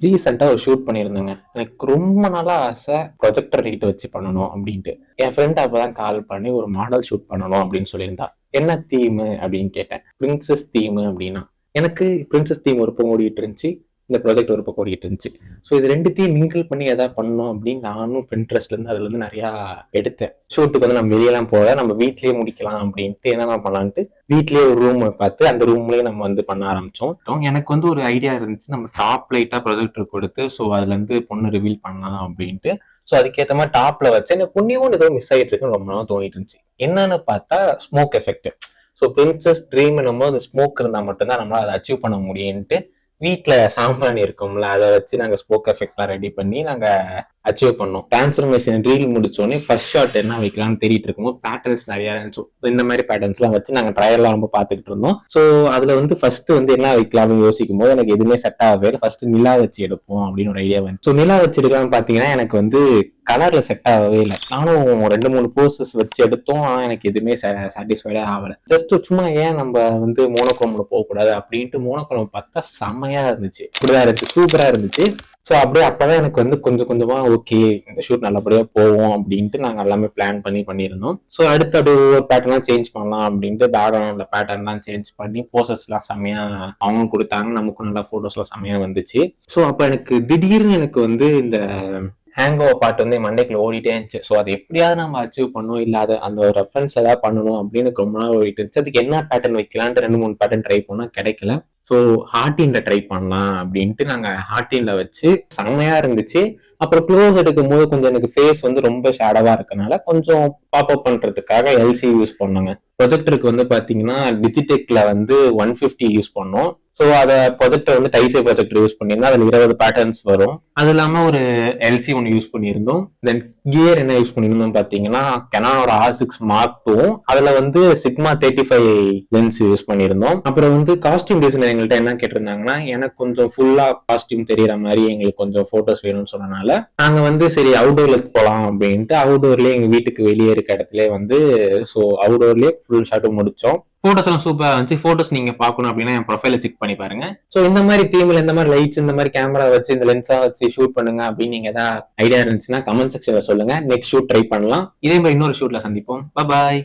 ரீசெண்டா ஒரு ஷூட் பண்ணியிருந்தேங்க. எனக்கு ரொம்ப நாளா ஆசை ப்ரொஜெக்டர் லைட் வச்சு பண்ணணும் அப்படின்ட்டு. என் ஃப்ரெண்ட் அப்பதான் கால் பண்ணி ஒரு மாடல் ஷூட் பண்ணணும் அப்படின்னு சொல்லியிருந்தா. என்ன தீமு அப்படின்னு கேட்டேன். பிரின்சஸ் தீமு அப்படின்னா. எனக்கு பிரின்சஸ் தீம் ஒரு பக்கம் ஓடிட்டு இருந்துச்சு. இந்த ப்ராஜெக்ட் ஒரு பக்கம் ஓடிட்டு இருந்துச்சு. ஸோ இது ரெண்டுத்தையும் மிங்கிள் பண்ணி எதாவது பண்ணணும் அப்படின்னு நானும் Pinterestல இருந்து அதுல இருந்து நிறையா எடுத்தேன். ஷூட்டுக்கு வந்து நம்ம வெளியெல்லாம் போக நம்ம வீட்லயே முடிக்கலாம் அப்படின்ட்டு என்னென்ன பண்ணலான்ட்டு வீட்லயே ஒரு ரூம் பார்த்து அந்த ரூம்லயே நம்ம வந்து பண்ண ஆரம்பிச்சோம். எனக்கு வந்து ஒரு ஐடியா இருந்துச்சு, நம்ம டாப் லைட்டா ப்ரொஜெக்டர் கொடுத்து ஸோ அதுல இருந்து பொண்ணு ரிவீல் பண்ணலாம் அப்படின்ட்டு. ஸோ அதுக்கேற்ற மாதிரி டாப்ல வச்சு எனக்கு புண்ணியமும் ஏதோ மிஸ் ஆகிட்டு இருக்குன்னு ரொம்ப நாள் தோணிட்டு இருந்துச்சு. என்னன்னு பார்த்தா smoke effect. So princess dream நம்ம அந்த ஸ்மோக் இருந்தால் மட்டும்தான் நம்மளால அதை அச்சீவ் பண்ண முடியும்ட்டு வீட்டுல சாம்பிராணி இருக்கும்ல அதை வச்சு நாங்க ஸ்மோக் எஃபெக்ட்லாம் ரெடி பண்ணி நாங்க அச்சீவ் பண்ணோம். டிரான்ஸ்ஃபர்மேஷன் ரீல் முடிச்சோடனே ஃபர்ஸ்ட் ஷாட் என்ன வைக்கலாம்னு தேடிட்டு இருக்கும்போது பேட்டர்ன்ஸ் நிறைய இருந்துச்சு. இந்த மாதிரி பேட்டர்ன்ஸ் எல்லாம் வச்சு நாங்க ட்ரையல்லாம் ரொம்ப பார்த்துக்கிட்டு இருந்தோம். ஸோ அதுல வந்து ஃபர்ஸ்ட் வந்து என்ன வைக்கலாம்னு யோசிக்கும் போது எனக்கு எதுவுமே செட் ஆகவே இல்லை. ஃபர்ஸ்ட் நிலா வச்சு எடுப்போம் அப்படின்னு ஒரு ஐடியா வந்து. ஸோ நிலா வச்சு எடுக்கலாம்னு பாத்தீங்கன்னா எனக்கு வந்து கலர்ல செட் ஆகவே இல்லை. நானும் 2-3 போர்சஸ் வச்சு எடுத்தோம். ஆனா எனக்கு எதுவுமே சாட்டிஸ்ஃபைடே ஆகல. ஜஸ்ட் சும்மா ஏன் நம்ம வந்து மோனோக்ரோம்ல போகக்கூடாது அப்படின்ட்டு மோனோக்ரோம் பார்த்தா செம்மையா இருந்துச்சு. இப்படிதான் இருந்துச்சு, சூப்பரா இருந்துச்சு. ஸோ அப்படியே அப்பதான் எனக்கு வந்து கொஞ்சம் கொஞ்சமா ஓகே இந்த ஷூட் நல்லபடியா போவோம் அப்படின்ட்டு நாங்க எல்லாமே பிளான் பண்ணியிருந்தோம். ஸோ அடுத்து அப்படியே ஒவ்வொரு பேட்டர்லாம் சேஞ்ச் பண்ணலாம் அப்படின்ட்டு பேக்ரவுண்ட்ல பேட்டர்ன்லாம் சேஞ்ச் பண்ணி போசஸ் எல்லாம் செம்மையா அவங்க கொடுத்தாங்க. நமக்கும் நல்லா போட்டோஸ் எல்லாம் செம்மையா வந்துச்சு. ஸோ அப்ப எனக்கு திடீர்னு எனக்கு வந்து இந்த ஹேங் ஓவர் பாட்டு வந்து மண்டைக்குள்ள ஓடிட்டே இருந்துச்சு. ஸோ அதை எப்படியாவது நம்ம அச்சீவ் பண்ணணும், இல்லாத அந்த ஒரு ரெஃபரன்ஸ் ஏதாவது பண்ணணும் அப்படின்னு ரொம்ப நாள் ஓடிட்டு இருந்துச்சு. அதுக்கு என்ன பேட்டர்ன் வைக்கலான்ட்டு 2-3 பேட்டர்ன் ட்ரை பண்ணா கிடைக்கல. ஸோ ஹார்டின்ல ட்ரை பண்ணலாம் அப்படின்ட்டு நாங்க ஹார்டின்ல வச்சு செம்மையா இருந்துச்சு. அப்புறம் க்ளோஸ் எடுக்கும் போது கொஞ்சம் எனக்கு ஃபேஸ் வந்து ரொம்ப ஷேடவா இருக்கனால கொஞ்சம் பாப் அப் பண்றதுக்காக எல்சி யூஸ் பண்ணோங்க. ப்ரொஜெக்டருக்கு வந்து பாத்தீங்கன்னா டிஜிடெக்ல வந்து 150 யூஸ் பண்ணோம். ஸோ அதை ப்ரொஜெக்டர் வந்து டைஃபை ப்ரொஜெக்டர் யூஸ் பண்ணியிருந்தோம். அதில் 20 பேட்டர்ன்ஸ் வரும். அது இல்லாமல் ஒரு எல்சி ஒன்று யூஸ் பண்ணியிருந்தோம். தென் கியர் என்ன யூஸ் பண்ணியிருந்தோம் பார்த்தீங்கன்னா கெனானோட R6 Mark II. அதில் வந்து சிக்மா 35 லென்ஸ் யூஸ் பண்ணியிருந்தோம். அப்புறம் வந்து காஸ்டியூம் டிசைனர் எங்கள்கிட்ட என்ன கேட்டிருந்தாங்கன்னா எனக்கு கொஞ்சம் ஃபுல்லா காஸ்டியூம் தெரியற மாதிரி எங்களுக்கு கொஞ்சம் போட்டோஸ் வேணும்னு சொன்னனால நாங்கள் வந்து சரி அவுடோர்ல போகலாம் அப்படின்ட்டு அவுடோர்லேயே எங்கள் வீட்டுக்கு வெளியே இருக்க இடத்துல வந்து ஸோ அவுடோர்லேயே ஃபுல் ஷாட்டும் முடிச்சோம். போட்டோஸ் எல்லாம் சூப்பரா இருந்துச்சு. போட்டோஸ் நீங்க பாக்கணும் அப்படின்னா என் ப்ரொஃபைல செக் பண்ணி பாருங்க. சோ இந்த மாதிரி தீம்ல இந்த மாதிரி லைட்ஸ் இந்த மாதிரி கேமரா வச்சு இந்த லென்ஸா வச்சு ஷூட் பண்ணுங்க அப்படின்னு நீங்க ஏதாவது ஐடியா இருந்துச்சுன்னா கமெண்ட் செக்ஷன்ல சொல்லுங்க. நெக்ஸ்ட் ஷூட் ட்ரை பண்ணலாம். இதே மாதிரி இன்னொரு ஷூட்ல சந்திப்போம். பாய்.